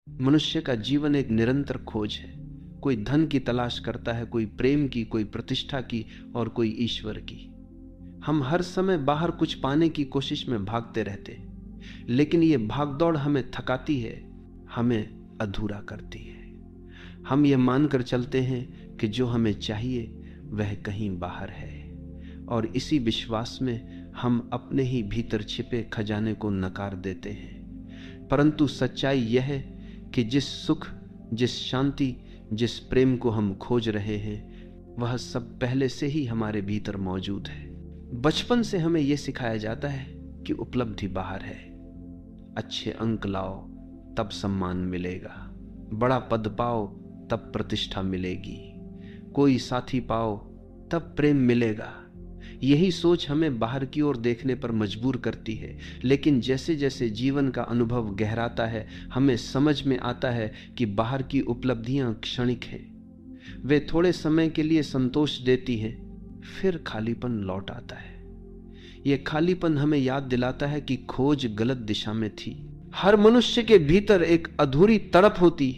मनुष्य का जीवन एक निरंतर खोज है। कोई धन की तलाश करता है, कोई प्रेम की, कोई प्रतिष्ठा की और कोई ईश्वर की। हम हर समय बाहर कुछ पाने की कोशिश में भागते रहते, लेकिन ये भागदौड़ हमें थकाती है, हमें अधूरा करती है। हम ये मानकर चलते हैं कि जो हमें चाहिए वह कहीं बाहर है, और इसी विश्वास में हम अपने ही भीतर छिपे खजाने को नकार देते हैं। परंतु सच्चाई यह है कि जिस सुख, जिस शांति, जिस प्रेम को हम खोज रहे हैं, वह सब पहले से ही हमारे भीतर मौजूद है। बचपन से हमें यह सिखाया जाता है कि उपलब्धि बाहर है। अच्छे अंक लाओ तब सम्मान मिलेगा, बड़ा पद पाओ तब प्रतिष्ठा मिलेगी, कोई साथी पाओ तब प्रेम मिलेगा। यही सोच हमें बाहर की ओर देखने पर मजबूर करती है। लेकिन जैसे जैसे जीवन का अनुभव गहराता है, हमें समझ में आता है कि बाहर की उपलब्धियां क्षणिक हैं। वे थोड़े समय के लिए संतोष देती हैं, फिर खालीपन लौट आता है। यह खालीपन हमें याद दिलाता है कि खोज गलत दिशा में थी। हर मनुष्य के भीतर एक अधूरी तड़प होती।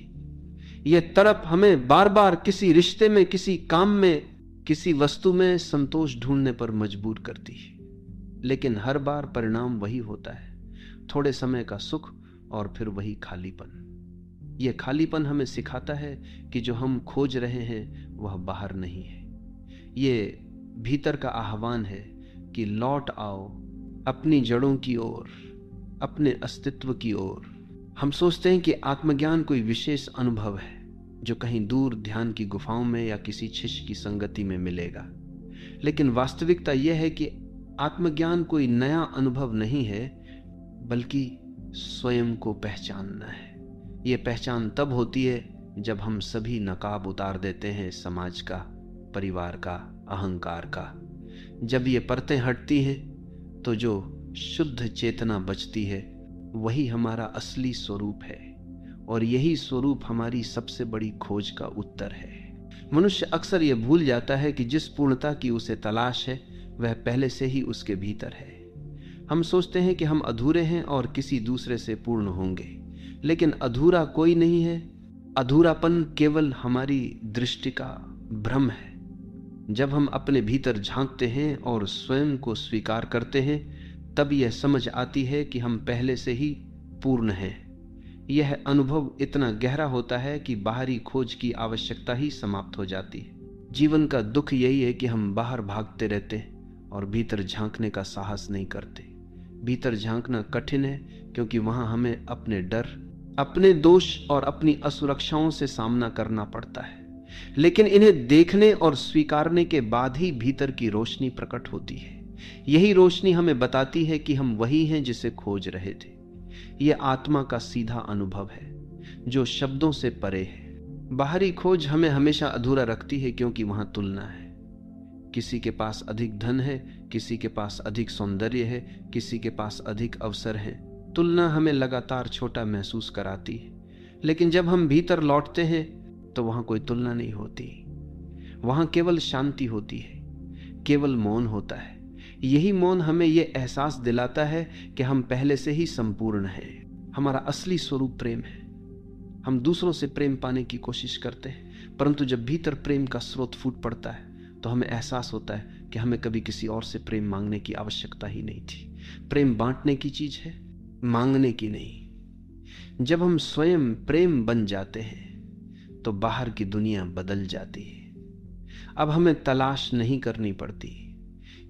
यह तड़प हमें बार बार किसी रिश्ते में, किसी काम में, किसी वस्तु में संतोष ढूंढने पर मजबूर करती है। लेकिन हर बार परिणाम वही होता है, थोड़े समय का सुख और फिर वही खालीपन। यह खालीपन हमें सिखाता है कि जो हम खोज रहे हैं वह बाहर नहीं है। ये भीतर का आह्वान है कि लौट आओ अपनी जड़ों की ओर, अपने अस्तित्व की ओर। हम सोचते हैं कि आत्मज्ञान कोई विशेष अनुभव है जो कहीं दूर ध्यान की गुफाओं में या किसी शिष्य की संगति में मिलेगा। लेकिन वास्तविकता यह है कि आत्मज्ञान कोई नया अनुभव नहीं है, बल्कि स्वयं को पहचानना है। यह पहचान तब होती है जब हम सभी नकाब उतार देते हैं, समाज का, परिवार का, अहंकार का। जब ये परतें हटती हैं तो जो शुद्ध चेतना बचती है वही हमारा असली स्वरूप है, और यही स्वरूप हमारी सबसे बड़ी खोज का उत्तर है। मनुष्य अक्सर यह भूल जाता है कि जिस पूर्णता की उसे तलाश है वह पहले से ही उसके भीतर है। हम सोचते हैं कि हम अधूरे हैं और किसी दूसरे से पूर्ण होंगे, लेकिन अधूरा कोई नहीं है। अधूरापन केवल हमारी दृष्टि का भ्रम है। जब हम अपने भीतर झांकते हैं और स्वयं को स्वीकार करते हैं, तब यह समझ आती है कि हम पहले से ही पूर्ण हैं। यह अनुभव इतना गहरा होता है कि बाहरी खोज की आवश्यकता ही समाप्त हो जाती है। जीवन का दुख यही है कि हम बाहर भागते रहते हैं और भीतर झांकने का साहस नहीं करते। भीतर झांकना कठिन है क्योंकि वहां हमें अपने डर, अपने दोष और अपनी असुरक्षाओं से सामना करना पड़ता है। लेकिन इन्हें देखने और स्वीकारने के बाद ही भीतर की रोशनी प्रकट होती है। यही रोशनी हमें बताती है कि हम वही हैं जिसे खोज रहे थे। यह आत्मा का सीधा अनुभव है जो शब्दों से परे है। बाहरी खोज हमें हमेशा अधूरा रखती है क्योंकि वहां तुलना है। किसी के पास अधिक धन है, किसी के पास अधिक सौंदर्य है, किसी के पास अधिक अवसर है। तुलना हमें लगातार छोटा महसूस कराती है। लेकिन जब हम भीतर लौटते हैं तो वहां कोई तुलना नहीं होती। वहां केवल शांति होती है, केवल मौन होता है। यही मौन हमें यह एहसास दिलाता है कि हम पहले से ही संपूर्ण हैं। हमारा असली स्वरूप प्रेम है। हम दूसरों से प्रेम पाने की कोशिश करते हैं, परंतु जब भीतर प्रेम का स्रोत फूट पड़ता है तो हमें एहसास होता है कि हमें कभी किसी और से प्रेम मांगने की आवश्यकता ही नहीं थी। प्रेम बांटने की चीज है, मांगने की नहीं। जब हम स्वयं प्रेम बन जाते हैं तो बाहर की दुनिया बदल जाती है। अब हमें तलाश नहीं करनी पड़ती,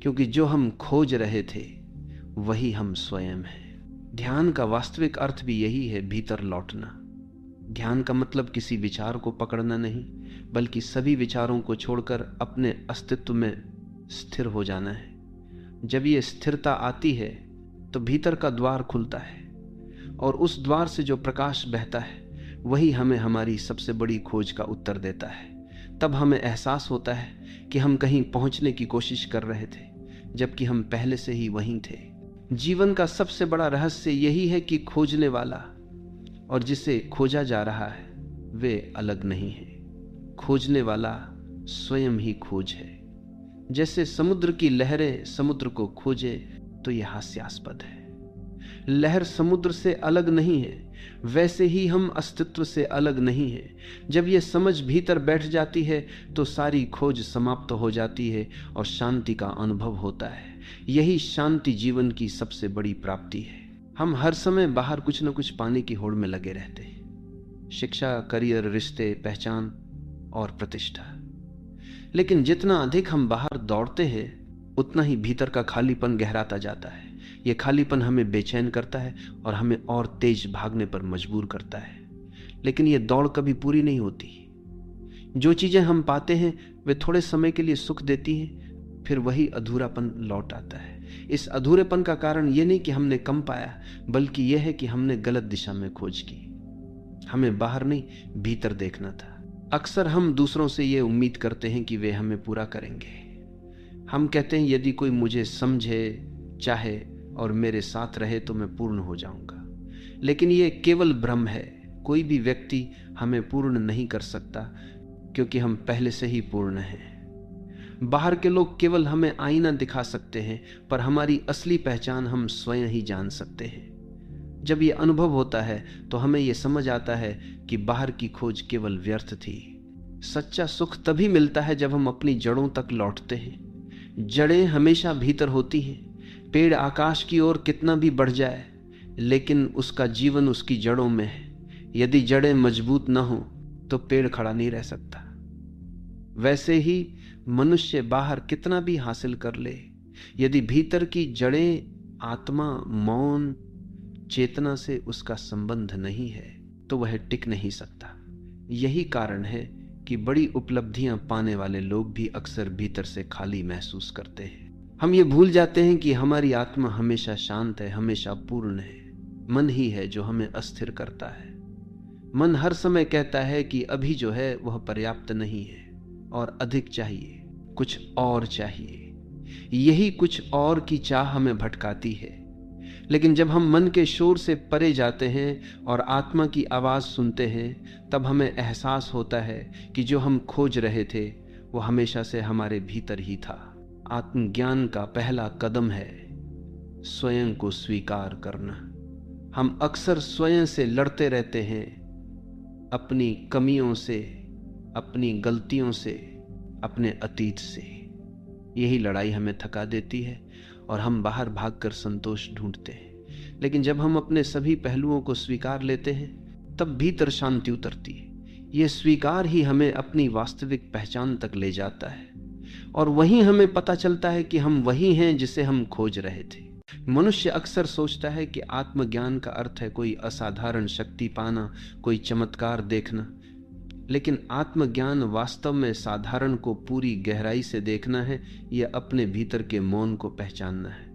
क्योंकि जो हम खोज रहे थे वही हम स्वयं हैं। ध्यान का वास्तविक अर्थ भी यही है, भीतर लौटना। ध्यान का मतलब किसी विचार को पकड़ना नहीं, बल्कि सभी विचारों को छोड़कर अपने अस्तित्व में स्थिर हो जाना है। जब ये स्थिरता आती है तो भीतर का द्वार खुलता है, और उस द्वार से जो प्रकाश बहता है वही हमें हमारी सबसे बड़ी खोज का उत्तर देता है। तब हमें एहसास होता है कि हम कहीं पहुंचने की कोशिश कर रहे थे, जबकि हम पहले से ही वहीं थे। जीवन का सबसे बड़ा रहस्य यही है कि खोजने वाला और जिसे खोजा जा रहा है वे अलग नहीं है। खोजने वाला स्वयं ही खोज है। जैसे समुद्र की लहरें समुद्र को खोजे तो यह हास्यास्पद है, लहर समुद्र से अलग नहीं है, वैसे ही हम अस्तित्व से अलग नहीं है। जब यह समझ भीतर बैठ जाती है तो सारी खोज समाप्त हो जाती है और शांति का अनुभव होता है। यही शांति जीवन की सबसे बड़ी प्राप्ति है। हम हर समय बाहर कुछ न कुछ पाने की होड़ में लगे रहते हैं, शिक्षा, करियर, रिश्ते, पहचान और प्रतिष्ठा। लेकिन जितना अधिक हम बाहर दौड़ते हैं उतना ही भीतर का खालीपन गहराता जाता है। यह खालीपन हमें बेचैन करता है और हमें और तेज भागने पर मजबूर करता है। लेकिन यह दौड़ कभी पूरी नहीं होती। जो चीजें हम पाते हैं वे थोड़े समय के लिए सुख देती हैं, फिर वही अधूरापन लौट आता है। इस अधूरेपन का कारण यह नहीं कि हमने कम पाया, बल्कि यह है कि हमने गलत दिशा में खोज की। हमें बाहर नहीं, भीतर देखना था। अक्सर हम दूसरों से यह उम्मीद करते हैं कि वे हमें पूरा करेंगे। हम कहते हैं यदि कोई मुझे समझे, चाहे और मेरे साथ रहे तो मैं पूर्ण हो जाऊंगा। लेकिन यह केवल भ्रम है। कोई भी व्यक्ति हमें पूर्ण नहीं कर सकता, क्योंकि हम पहले से ही पूर्ण हैं। बाहर के लोग केवल हमें आईना दिखा सकते हैं, पर हमारी असली पहचान हम स्वयं ही जान सकते हैं। जब यह अनुभव होता है तो हमें यह समझ आता है कि बाहर की खोज केवल व्यर्थ थी। सच्चा सुख तभी मिलता है जब हम अपनी जड़ों तक लौटते हैं। जड़ें हमेशा भीतर होती हैं। पेड़ आकाश की ओर कितना भी बढ़ जाए, लेकिन उसका जीवन उसकी जड़ों में है। यदि जड़ें मजबूत न हो तो पेड़ खड़ा नहीं रह सकता। वैसे ही मनुष्य बाहर कितना भी हासिल कर ले, यदि भीतर की जड़ें, आत्मा, मौन, चेतना से उसका संबंध नहीं है तो वह टिक नहीं सकता। यही कारण है कि बड़ी उपलब्धियां पाने वाले लोग भी अक्सर भीतर से खाली महसूस करते हैं। हम ये भूल जाते हैं कि हमारी आत्मा हमेशा शांत है, हमेशा पूर्ण है। मन ही है जो हमें अस्थिर करता है। मन हर समय कहता है कि अभी जो है वह पर्याप्त नहीं है और अधिक चाहिए, कुछ और चाहिए। यही कुछ और की चाह हमें भटकाती है। लेकिन जब हम मन के शोर से परे जाते हैं और आत्मा की आवाज सुनते हैं, तब हमें एहसास होता है कि जो हम खोज रहे थे वो हमेशा से हमारे भीतर ही था। आत्मज्ञान का पहला कदम है स्वयं को स्वीकार करना। हम अक्सर स्वयं से लड़ते रहते हैं, अपनी कमियों से, अपनी गलतियों से, अपने अतीत से। यही लड़ाई हमें थका देती है और हम बाहर भागकर संतोष ढूंढते हैं। लेकिन जब हम अपने सभी पहलुओं को स्वीकार लेते हैं तब भीतर शांति उतरती है। यह स्वीकार ही हमें अपनी वास्तविक पहचान तक ले जाता है और वहीं हमें पता चलता है कि हम वही हैं जिसे हम खोज रहे थे। मनुष्य अक्सर सोचता है कि आत्मज्ञान का अर्थ है कोई असाधारण शक्ति पाना, कोई चमत्कार देखना। लेकिन आत्मज्ञान वास्तव में साधारण को पूरी गहराई से देखना है। यह अपने भीतर के मौन को पहचानना है।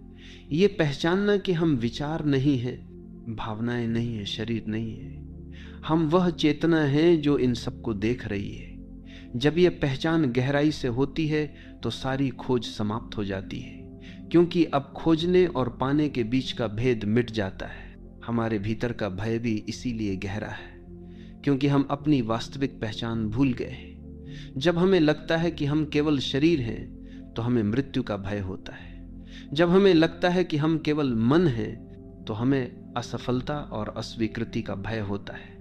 यह पहचानना कि हम विचार नहीं है, भावनाएं नहीं है, शरीर नहीं है। हम वह चेतना है जो इन सबको देख रही है। जब यह पहचान गहराई से होती है तो सारी खोज समाप्त हो जाती है, क्योंकि अब खोजने और पाने के बीच का भेद मिट जाता है। हमारे भीतर का भय भी इसीलिए गहरा है, क्योंकि हम अपनी वास्तविक पहचान भूल गए। जब हमें लगता है कि हम केवल शरीर हैं तो हमें मृत्यु का भय होता है। जब हमें लगता है कि हम केवल मन हैं तो हमें असफलता और अस्वीकृति का भय होता है।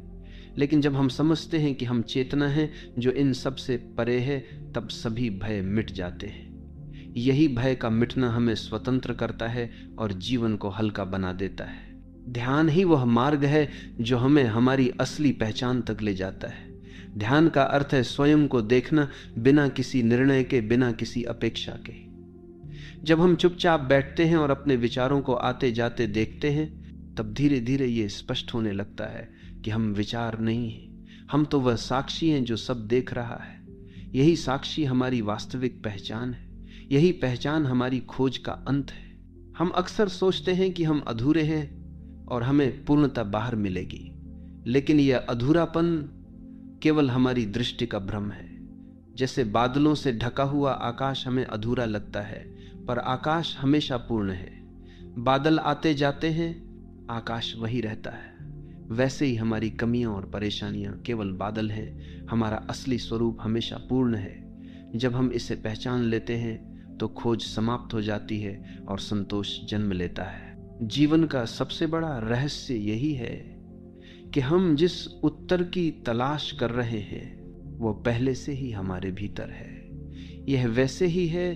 लेकिन जब हम समझते हैं कि हम चेतना हैं जो इन सब से परे है, तब सभी भय मिट जाते हैं। यही भय का मिटना हमें स्वतंत्र करता है और जीवन को हल्का बना देता है। ध्यान ही वह मार्ग है जो हमें हमारी असली पहचान तक ले जाता है। ध्यान का अर्थ है स्वयं को देखना, बिना किसी निर्णय के, बिना किसी अपेक्षा के। जब हम चुपचाप बैठते हैं और अपने विचारों को आते जाते देखते हैं, तब धीरे धीरे ये स्पष्ट होने लगता है कि हम विचार नहीं हैं, हम तो वह साक्षी हैं जो सब देख रहा है। यही साक्षी हमारी वास्तविक पहचान है। यही पहचान हमारी खोज का अंत है। हम अक्सर सोचते हैं कि हम अधूरे हैं और हमें पूर्णता बाहर मिलेगी, लेकिन यह अधूरापन केवल हमारी दृष्टि का भ्रम है। जैसे बादलों से ढका हुआ आकाश हमें अधूरा लगता है, पर आकाश हमेशा पूर्ण है। बादल आते जाते हैं, आकाश वही रहता है। वैसे ही हमारी कमियां और परेशानियां केवल बादल हैं, हमारा असली स्वरूप हमेशा पूर्ण है। जब हम इसे पहचान लेते हैं तो खोज समाप्त हो जाती है और संतोष जन्म लेता है। जीवन का सबसे बड़ा रहस्य यही है कि हम जिस उत्तर की तलाश कर रहे हैं वो पहले से ही हमारे भीतर है। यह वैसे ही है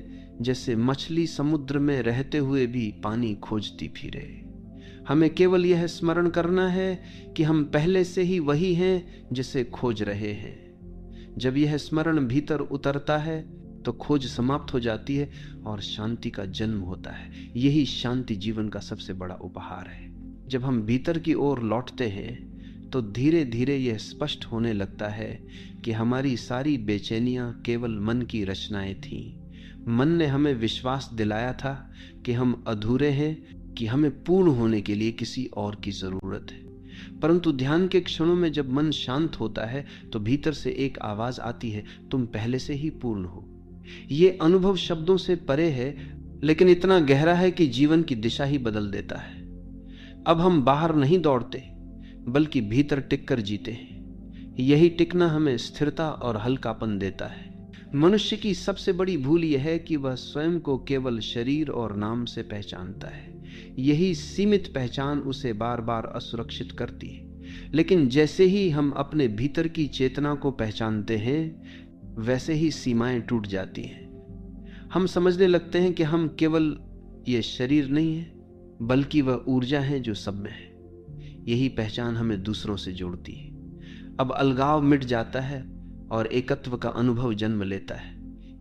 जैसे मछली समुद्र में रहते हुए भी पानी खोजती फिरे। हमें केवल यह स्मरण करना है कि हम पहले से ही वही हैं जिसे खोज रहे हैं। जब यह स्मरण भीतर उतरता है तो खोज समाप्त हो जाती है और शांति का जन्म होता है। यही शांति जीवन का सबसे बड़ा उपहार है। जब हम भीतर की ओर लौटते हैं तो धीरे धीरे यह स्पष्ट होने लगता है कि हमारी सारी बेचैनियां केवल मन की रचनाएं थीं। मन ने हमें विश्वास दिलाया था कि हम अधूरे हैं, कि हमें पूर्ण होने के लिए किसी और की जरूरत है। परंतु ध्यान के क्षणों में जब मन शांत होता है तो भीतर से एक आवाज आती है, तुम पहले से ही पूर्ण हो। ये अनुभव शब्दों से परे है, लेकिन इतना गहरा है कि जीवन की दिशा ही बदल देता है। अब हम बाहर नहीं दौड़ते बल्कि भीतर टिककर जीते हैं। यही टिकना हमें स्थिरता और हल्कापन देता है। मनुष्य की सबसे बड़ी भूल यह है कि वह स्वयं को केवल शरीर और नाम से पहचानता है। यही सीमित पहचान उसे बार बार असुरक्षित करती है। लेकिन जैसे ही हम अपने भीतर की चेतना को पहचानते हैं वैसे ही सीमाएं टूट जाती हैं। हम समझने लगते हैं कि हम केवल ये शरीर नहीं है बल्कि वह ऊर्जा है जो सब में है। यही पहचान हमें दूसरों से जोड़ती है। अब अलगाव मिट जाता है और एकत्व का अनुभव जन्म लेता है।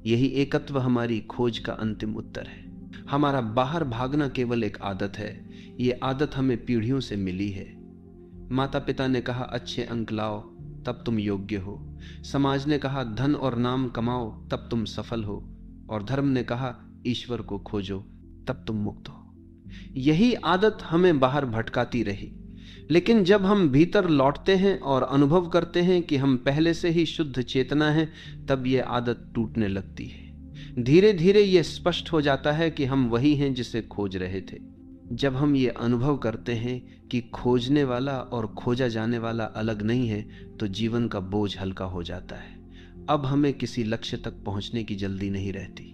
यही एकत्व हमारी खोज का अंतिम उत्तर है। हमारा बाहर भागना केवल एक आदत है। ये आदत हमें पीढ़ियों से मिली है। माता पिता ने कहा अच्छे अंक लाओ तब तुम योग्य हो। समाज ने कहा धन और नाम कमाओ तब तुम सफल हो। और धर्म ने कहा ईश्वर को खोजो तब तुम मुक्त हो। यही आदत हमें बाहर भटकाती रही। लेकिन जब हम भीतर लौटते हैं और अनुभव करते हैं कि हम पहले से ही शुद्ध चेतना हैं, तब यह आदत टूटने लगती है। धीरे धीरे यह स्पष्ट हो जाता है कि हम वही हैं जिसे खोज रहे थे। जब हम ये अनुभव करते हैं कि खोजने वाला और खोजा जाने वाला अलग नहीं है तो जीवन का बोझ हल्का हो जाता है। अब हमें किसी लक्ष्य तक पहुंचने की जल्दी नहीं रहती।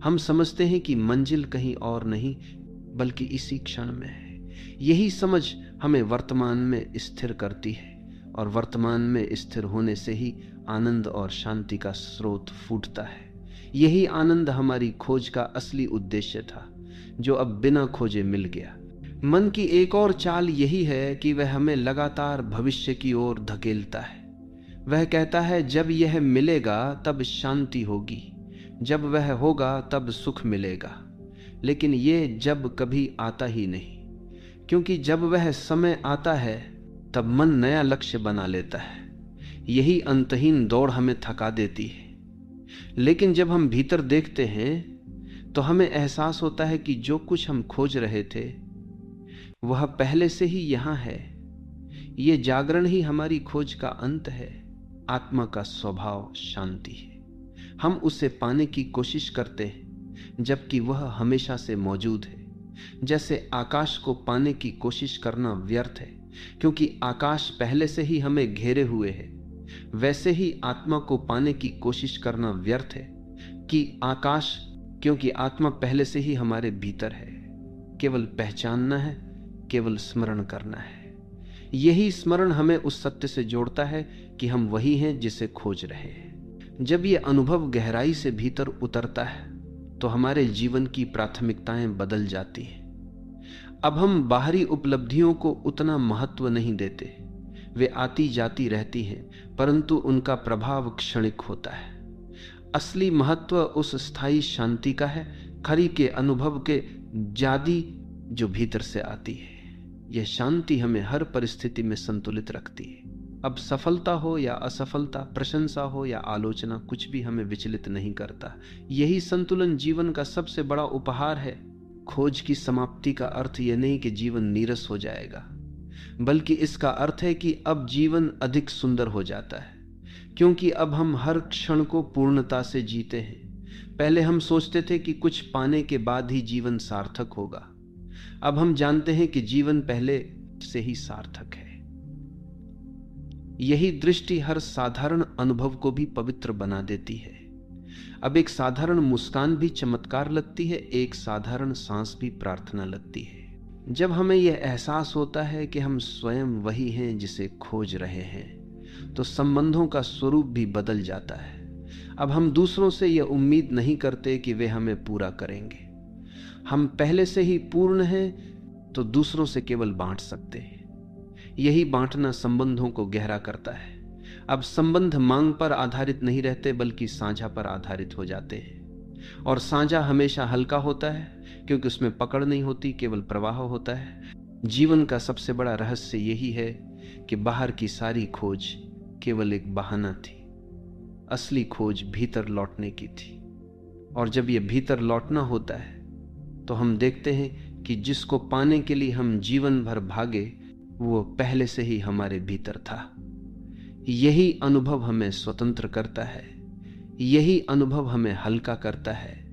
हम समझते हैं कि मंजिल कहीं और नहीं बल्कि इसी क्षण में है। यही समझ हमें वर्तमान में स्थिर करती है और वर्तमान में स्थिर होने से ही आनंद और शांति का स्रोत फूटता है। यही आनंद हमारी खोज का असली उद्देश्य था जो अब बिना खोजे मिल गया। मन की एक और चाल यही है कि वह हमें लगातार भविष्य की ओर धकेलता है। वह कहता है जब यह मिलेगा तब शांति होगी, जब वह होगा तब सुख मिलेगा। लेकिन ये जब कभी आता ही नहीं, क्योंकि जब वह समय आता है तब मन नया लक्ष्य बना लेता है। यही अंतहीन दौड़ हमें थका देती है। लेकिन जब हम भीतर देखते हैं तो हमें एहसास होता है कि जो कुछ हम खोज रहे थे वह पहले से ही यहाँ है। ये जागरण ही हमारी खोज का अंत है। आत्मा का स्वभाव शांति है। हम उसे पाने की कोशिश करते हैं जबकि वह हमेशा से मौजूद है। जैसे आकाश को पाने की कोशिश करना व्यर्थ है क्योंकि आकाश पहले से ही हमें घेरे हुए है, वैसे ही आत्मा को पाने की कोशिश करना व्यर्थ है क्योंकि आत्मा पहले से ही हमारे भीतर है। केवल पहचानना है, केवल स्मरण करना है। यही स्मरण हमें उस सत्य से जोड़ता है कि हम वही हैं जिसे खोज रहे हैं। जब यह अनुभव गहराई से भीतर उतरता है तो हमारे जीवन की प्राथमिकताएं बदल जाती हैं। अब हम बाहरी उपलब्धियों को उतना महत्व नहीं देते। वे आती जाती रहती हैं, परंतु उनका प्रभाव क्षणिक होता है। असली महत्व उस स्थायी शांति का है, खरी के अनुभव के जादी जो भीतर से आती है। यह शांति हमें हर परिस्थिति में संतुलित रखती है। अब सफलता हो या असफलता, प्रशंसा हो या आलोचना, कुछ भी हमें विचलित नहीं करता। यही संतुलन जीवन का सबसे बड़ा उपहार है। खोज की समाप्ति का अर्थ यह नहीं कि जीवन नीरस हो जाएगा, बल्कि इसका अर्थ है कि अब जीवन अधिक सुंदर हो जाता है, क्योंकि अब हम हर क्षण को पूर्णता से जीते हैं। पहले हम सोचते थे कि कुछ पाने के बाद ही जीवन सार्थक होगा। अब हम जानते हैं कि जीवन पहले से ही सार्थक है। यही दृष्टि हर साधारण अनुभव को भी पवित्र बना देती है। अब एक साधारण मुस्कान भी चमत्कार लगती है, एक साधारण सांस भी प्रार्थना लगती है। जब हमें यह एहसास होता है कि हम स्वयं वही हैं जिसे खोज रहे हैं, तो संबंधों का स्वरूप भी बदल जाता है। अब हम दूसरों से यह उम्मीद नहीं करते कि वे हमें पूरा करेंगे। हम पहले से ही पूर्ण हैं, तो दूसरों से केवल बांट सकते हैं। यही बांटना संबंधों को गहरा करता है। अब संबंध मांग पर आधारित नहीं रहते, बल्कि साझा पर आधारित हो जाते हैं। और साझा हमेशा हल्का होता है, क्योंकि उसमें पकड़ नहीं होती, केवल प्रवाह होता है। जीवन का सबसे बड़ा रहस्य यही है कि बाहर की सारी खोज केवल एक बहाना थी। असली खोज भीतर लौटने की थी। और जब यह भीतर लौटना होता है, तो हम देखते हैं कि जिसको पाने के लिए हम जीवन भर भागे, वो पहले से ही हमारे भीतर था। यही अनुभव हमें स्वतंत्र करता है, यही अनुभव हमें हल्का करता है,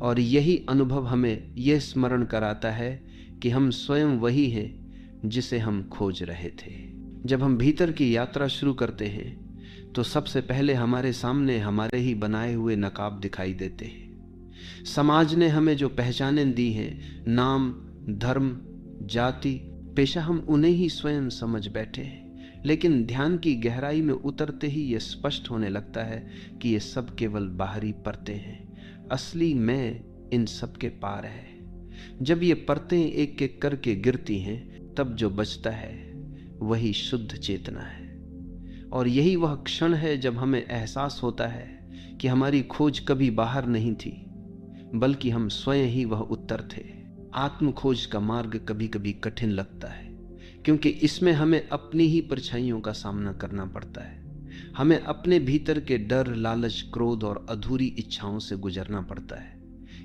और यही अनुभव हमें यह स्मरण कराता है कि हम स्वयं वही हैं जिसे हम खोज रहे थे। जब हम भीतर की यात्रा शुरू करते हैं, तो सबसे पहले हमारे सामने हमारे ही बनाए हुए नकाब दिखाई देते हैं। समाज ने हमें जो पहचानें दी हैं, नाम, धर्म, जाति, पेशा, हम उन्हें ही स्वयं समझ बैठे हैं। लेकिन ध्यान की गहराई में उतरते ही यह स्पष्ट होने लगता है कि ये सब केवल बाहरी परतें हैं। असली मैं इन सब के पार है। जब ये परतें एक एक करके गिरती हैं, तब जो बचता है वही शुद्ध चेतना है। और यही वह क्षण है जब हमें एहसास होता है कि हमारी खोज कभी बाहर नहीं थी, बल्कि हम स्वयं ही वह उत्तर थे। आत्म खोज का मार्ग कभी कभी कठिन लगता है, क्योंकि इसमें हमें अपनी ही परछाइयों का सामना करना पड़ता है। हमें अपने भीतर के डर, लालच, क्रोध और अधूरी इच्छाओं से गुजरना पड़ता है।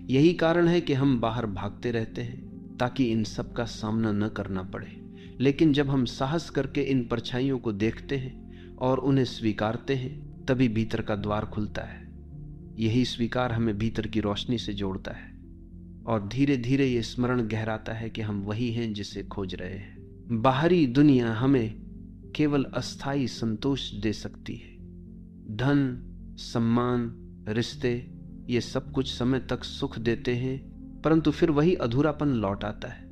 यही कारण है कि हम बाहर भागते रहते हैं, ताकि इन सब का सामना न करना पड़े। लेकिन जब हम साहस करके इन परछाइयों को देखते हैं और उन्हें स्वीकारते हैं, तभी भीतर का द्वार खुलता है। यही स्वीकार हमें भीतर की रोशनी से जोड़ता है, और धीरे धीरे ये स्मरण गहराता है कि हम वही हैं जिसे खोज रहे हैं। बाहरी दुनिया हमें केवल अस्थाई संतोष दे सकती है। धन, सम्मान, रिश्ते, ये सब कुछ समय तक सुख देते हैं, परंतु फिर वही अधूरापन लौट आता है।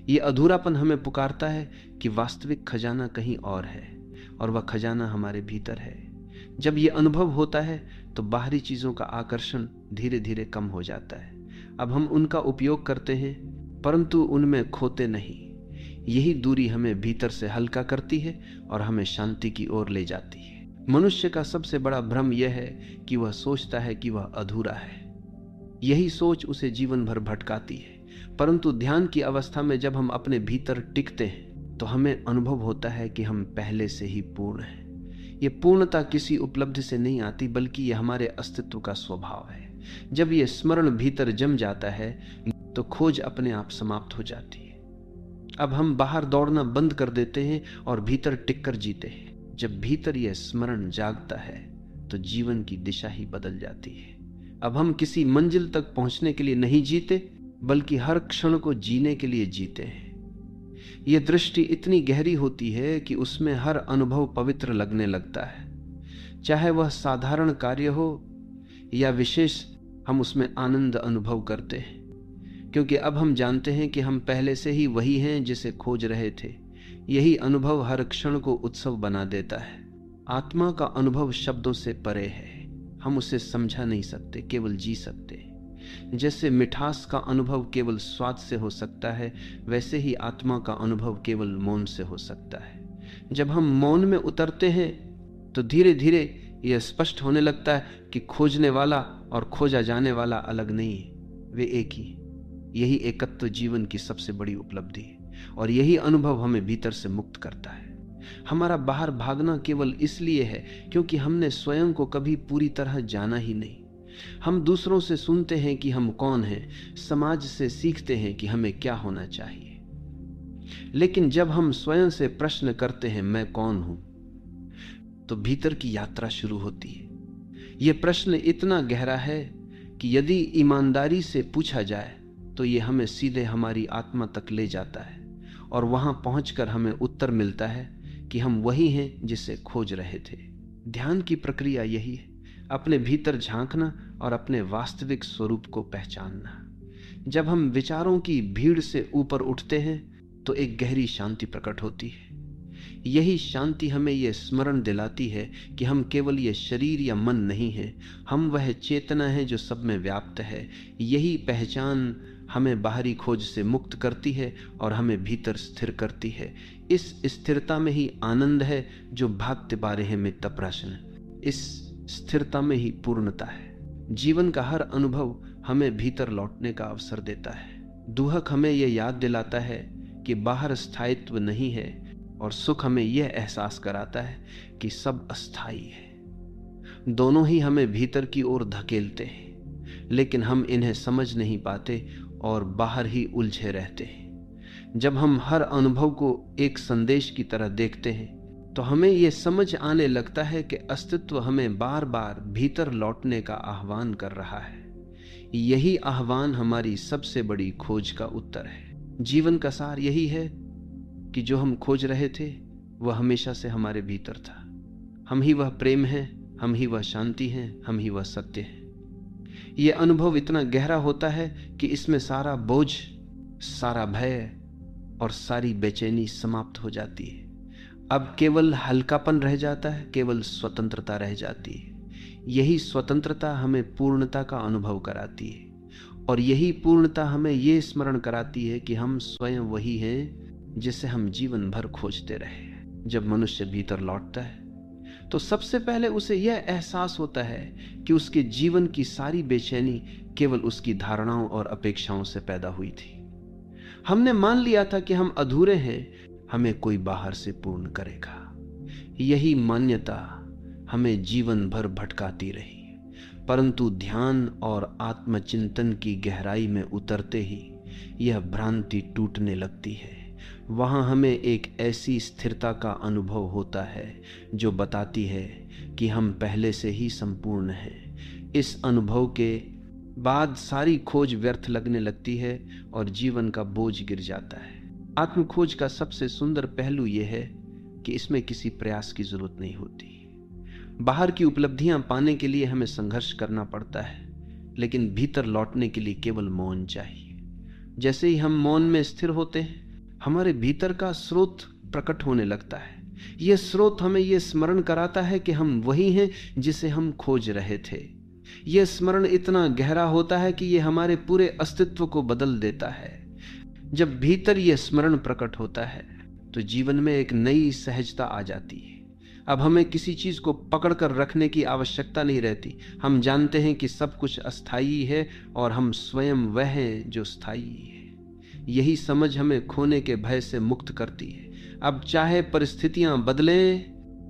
ये अधूरापन हमें पुकारता है कि वास्तविक खजाना कहीं और है, और वह खजाना हमारे भीतर है। जब ये अनुभव होता है, तो बाहरी चीजों का आकर्षण धीरे धीरे कम हो जाता है। अब हम उनका उपयोग करते हैं, परंतु उनमें खोते नहीं। यही दूरी हमें भीतर से हल्का करती है और हमें शांति की ओर ले जाती है। मनुष्य का सबसे बड़ा भ्रम यह है कि वह सोचता है कि वह अधूरा है। यही सोच उसे जीवन भर भटकाती है। परंतु ध्यान की अवस्था में जब हम अपने भीतर टिकते हैं, तो हमें अनुभव होता है कि हम पहले से ही पूर्ण हैं। ये पूर्णता किसी उपलब्धि से नहीं आती, बल्कि यह हमारे अस्तित्व का स्वभाव है। जब यह स्मरण भीतर जम जाता है, तो खोज अपने आप समाप्त हो जाती है। अब हम बाहर दौड़ना बंद कर देते हैं और भीतर टिककर जीते हैं। जब भीतर यह स्मरण जागता है, तो जीवन की दिशा ही बदल जाती है। अब हम किसी मंजिल तक पहुंचने के लिए नहीं जीते, बल्कि हर क्षण को जीने के लिए जीते हैं। यह दृष्टि इतनी गहरी होती है कि उसमें हर अनुभव पवित्र लगने लगता है। चाहे वह साधारण कार्य हो या विशेष, हम उसमें आनंद अनुभव करते हैं, क्योंकि अब हम जानते हैं कि हम पहले से ही वही हैं जिसे खोज रहे थे। यही अनुभव हर क्षण को उत्सव बना देता है। आत्मा का अनुभव शब्दों से परे है। हम उसे समझा नहीं सकते, केवल जी सकते। जैसे मिठास का अनुभव केवल स्वाद से हो सकता है, वैसे ही आत्मा का अनुभव केवल मौन से हो सकता है। जब हम मौन में उतरते हैं, तो धीरे धीरे यह स्पष्ट होने लगता है कि खोजने वाला और खोजा जाने वाला अलग नहीं है, वे एक ही। यही एकत्व जीवन की सबसे बड़ी उपलब्धि है, और यही अनुभव हमें भीतर से मुक्त करता है। हमारा बाहर भागना केवल इसलिए है क्योंकि हमने स्वयं को कभी पूरी तरह जाना ही नहीं। हम दूसरों से सुनते हैं कि हम कौन हैं, समाज से सीखते हैं कि हमें क्या होना चाहिए, लेकिन जब हम स्वयं से प्रश्न करते हैं मैं कौन हूं, तो भीतर की यात्रा शुरू होती है। यह प्रश्न इतना गहरा है कि यदि ईमानदारी से पूछा जाए, तो ये हमें सीधे हमारी आत्मा तक ले जाता है, और वहां पहुंचकर हमें उत्तर मिलता है कि हम वही हैं जिसे खोज रहे थे। ध्यान की प्रक्रिया यही है, अपने भीतर झांकना और अपने वास्तविक स्वरूप को पहचानना। जब हम विचारों की भीड़ से ऊपर उठते हैं तो एक गहरी शांति प्रकट होती है। यही शांति हमें यह स्मरण दिलाती है कि हम केवल ये शरीर या मन नहीं है, हम वह चेतना है जो सब में व्याप्त है। यही पहचान हमें बाहरी खोज से मुक्त करती है और हमें भीतर स्थिर करती है। इस स्थिरता में ही आनंद है जो भागते बारे है मित्त प्रश्न। इस स्थिरता में ही पूर्णता है। जीवन का हर अनुभव हमें भीतर लौटने का अवसर देता है। दुहक हमें यह याद दिलाता है कि बाहर स्थायित्व नहीं है, और सुख हमें यह एहसास कराता है कि सब अस्थायी है। दोनों ही हमें भीतर की ओर धकेलते हैं, लेकिन हम इन्हें समझ नहीं पाते और बाहर ही उलझे रहते हैं। जब हम हर अनुभव को एक संदेश की तरह देखते हैं तो हमें यह समझ आने लगता है कि अस्तित्व हमें बार बार भीतर लौटने का आह्वान कर रहा है। यही आह्वान हमारी सबसे बड़ी खोज का उत्तर है। जीवन का सार यही है कि जो हम खोज रहे थे वह हमेशा से हमारे भीतर था। हम ही वह प्रेम है, हम ही वह शांति है, हम ही वह सत्य है। यह अनुभव इतना गहरा होता है कि इसमें सारा बोझ, सारा भय और सारी बेचैनी समाप्त हो जाती है। अब केवल हल्कापन रह जाता है, केवल स्वतंत्रता रह जाती है। यही स्वतंत्रता हमें पूर्णता का अनुभव कराती है, और यही पूर्णता हमें यह स्मरण कराती है कि हम स्वयं वही हैं जिसे हम जीवन भर खोजते रहे। जब मनुष्य भीतर लौटता है तो सबसे पहले उसे यह एहसास होता है कि उसके जीवन की सारी बेचैनी केवल उसकी धारणाओं और अपेक्षाओं से पैदा हुई थी। हमने मान लिया था कि हम अधूरे हैं, हमें कोई बाहर से पूर्ण करेगा। यही मान्यता हमें जीवन भर भटकाती रही, परंतु ध्यान और आत्मचिंतन की गहराई में उतरते ही यह भ्रांति टूटने लगती है। वहां हमें एक ऐसी स्थिरता का अनुभव होता है जो बताती है कि हम पहले से ही संपूर्ण हैं। इस अनुभव के बाद सारी खोज व्यर्थ लगने लगती है और जीवन का बोझ गिर जाता है। आत्मखोज का सबसे सुंदर पहलू यह है कि इसमें किसी प्रयास की जरूरत नहीं होती। बाहर की उपलब्धियां पाने के लिए हमें संघर्ष करना पड़ता है, लेकिन भीतर लौटने के लिए केवल मौन चाहिए। जैसे ही हम मौन में स्थिर होते हैं, हमारे भीतर का स्रोत प्रकट होने लगता है। यह स्रोत हमें यह स्मरण कराता है कि हम वही हैं जिसे हम खोज रहे थे। यह स्मरण इतना गहरा होता है कि यह हमारे पूरे अस्तित्व को बदल देता है। जब भीतर यह स्मरण प्रकट होता है तो जीवन में एक नई सहजता आ जाती है। अब हमें किसी चीज को पकड़ कर रखने की आवश्यकता नहीं रहती। हम जानते हैं कि सब कुछ अस्थायी है और हम स्वयं वह हैं जो स्थायी है। यही समझ हमें खोने के भय से मुक्त करती है। अब चाहे परिस्थितियां बदलें,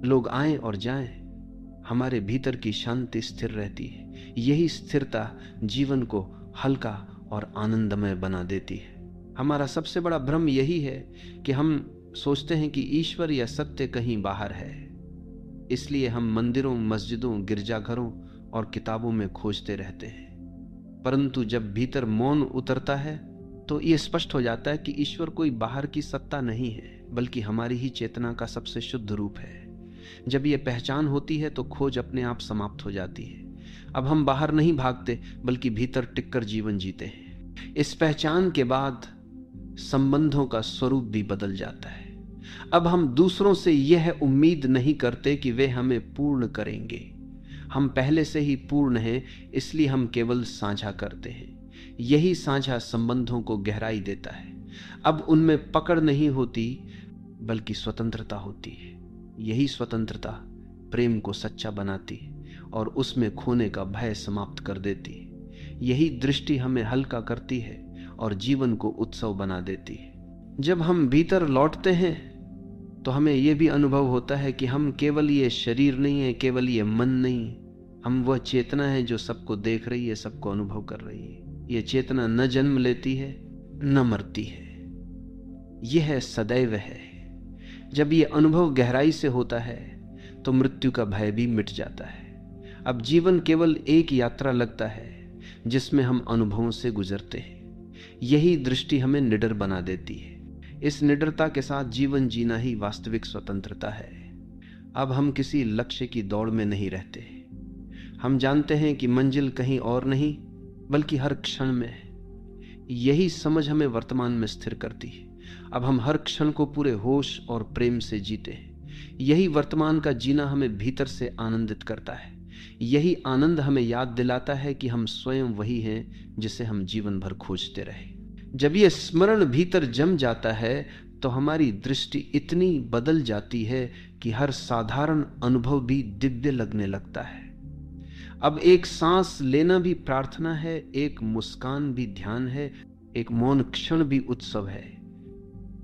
लोग आएं और जाएं, हमारे भीतर की शांति स्थिर रहती है। यही स्थिरता जीवन को हल्का और आनंदमय बना देती है। हमारा सबसे बड़ा भ्रम यही है कि हम सोचते हैं कि ईश्वर या सत्य कहीं बाहर है, इसलिए हम मंदिरों, मस्जिदों, गिरजाघरों और किताबों में खोजते रहते हैं। परंतु जब भीतर मौन उतरता है तो यह स्पष्ट हो जाता है कि ईश्वर कोई बाहर की सत्ता नहीं है, बल्कि हमारी ही चेतना का सबसे शुद्ध रूप है। जब यह पहचान होती है तो खोज अपने आप समाप्त हो जाती है। अब हम बाहर नहीं भागते, बल्कि भीतर टिककर जीवन जीते हैं। इस पहचान के बाद संबंधों का स्वरूप भी बदल जाता है। अब हम दूसरों से यह उम्मीद नहीं करते कि वे हमें पूर्ण करेंगे। हम पहले से ही पूर्ण हैं, इसलिए हम केवल साझा करते हैं। यही साझा संबंधों को गहराई देता है। अब उनमें पकड़ नहीं होती, बल्कि स्वतंत्रता होती है। यही स्वतंत्रता प्रेम को सच्चा बनाती है और उसमें खोने का भय समाप्त कर देती है। यही दृष्टि हमें हल्का करती है और जीवन को उत्सव बना देती है। जब हम भीतर लौटते हैं तो हमें यह भी अनुभव होता है कि हम केवल ये शरीर नहीं है, केवल ये मन नहीं, हम वह चेतना है जो सबको देख रही है, सबको अनुभव कर रही है। यह चेतना न जन्म लेती है न मरती है, यह सदैव है। जब यह अनुभव गहराई से होता है तो मृत्यु का भय भी मिट जाता है। अब जीवन केवल एक यात्रा लगता है जिसमें हम अनुभवों से गुजरते हैं। यही दृष्टि हमें निडर बना देती है। इस निडरता के साथ जीवन जीना ही वास्तविक स्वतंत्रता है। अब हम किसी लक्ष्य की दौड़ में नहीं रहते। हम जानते हैं कि मंजिल कहीं और नहीं, बल्कि हर क्षण में है। यही समझ हमें वर्तमान में स्थिर करती है। अब हम हर क्षण को पूरे होश और प्रेम से जीते हैं। यही वर्तमान का जीना हमें भीतर से आनंदित करता है। यही आनंद हमें याद दिलाता है कि हम स्वयं वही हैं जिसे हम जीवन भर खोजते रहे। जब यह स्मरण भीतर जम जाता है तो हमारी दृष्टि इतनी बदल जाती है कि हर साधारण अनुभव भी दिव्य लगने लगता है। अब एक सांस लेना भी प्रार्थना है, एक मुस्कान भी ध्यान है, एक मौन क्षण भी उत्सव है।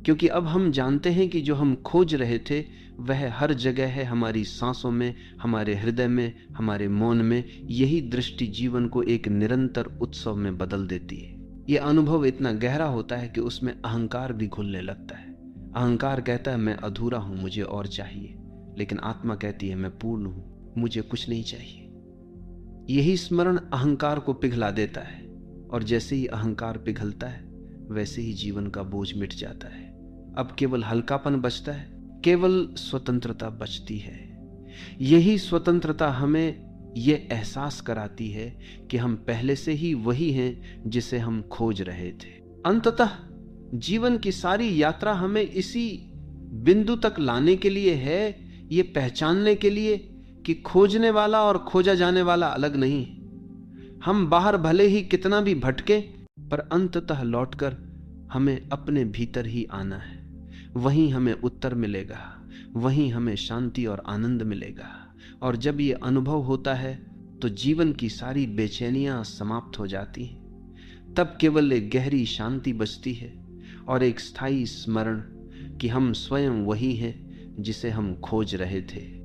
क्योंकि अब हम जानते हैं कि जो हम खोज रहे थे वह हर जगह है, हमारी सांसों में, हमारे हृदय में, हमारे मौन में। यही दृष्टि जीवन को एक निरंतर उत्सव में बदल देती है। यह अनुभव इतना गहरा होता है कि उसमें अहंकार भी घुलने लगता है। अहंकार कहता है मैं अधूरा हूं, मुझे और चाहिए, लेकिन आत्मा कहती है मैं पूर्ण हूं, मुझे कुछ नहीं चाहिए। यही स्मरण अहंकार को पिघला देता है, और जैसे ही अहंकार पिघलता है वैसे ही जीवन का बोझ मिट जाता है। अब केवल हल्कापन बचता है, केवल स्वतंत्रता बचती है। यही स्वतंत्रता हमें यह एहसास कराती है कि हम पहले से ही वही हैं जिसे हम खोज रहे थे। अंततः जीवन की सारी यात्रा हमें इसी बिंदु तक लाने के लिए है, ये पहचानने के लिए कि खोजने वाला और खोजा जाने वाला अलग नहीं है। हम बाहर भले ही कितना भी भटके, पर अंततः लौटकर हमें अपने भीतर ही आना है। वहीं हमें उत्तर मिलेगा, वहीं हमें शांति और आनंद मिलेगा। और जब ये अनुभव होता है तो जीवन की सारी बेचैनियां समाप्त हो जाती हैं। तब केवल एक गहरी शांति बचती है और एक स्थायी स्मरण कि हम स्वयं वही हैं जिसे हम खोज रहे थे।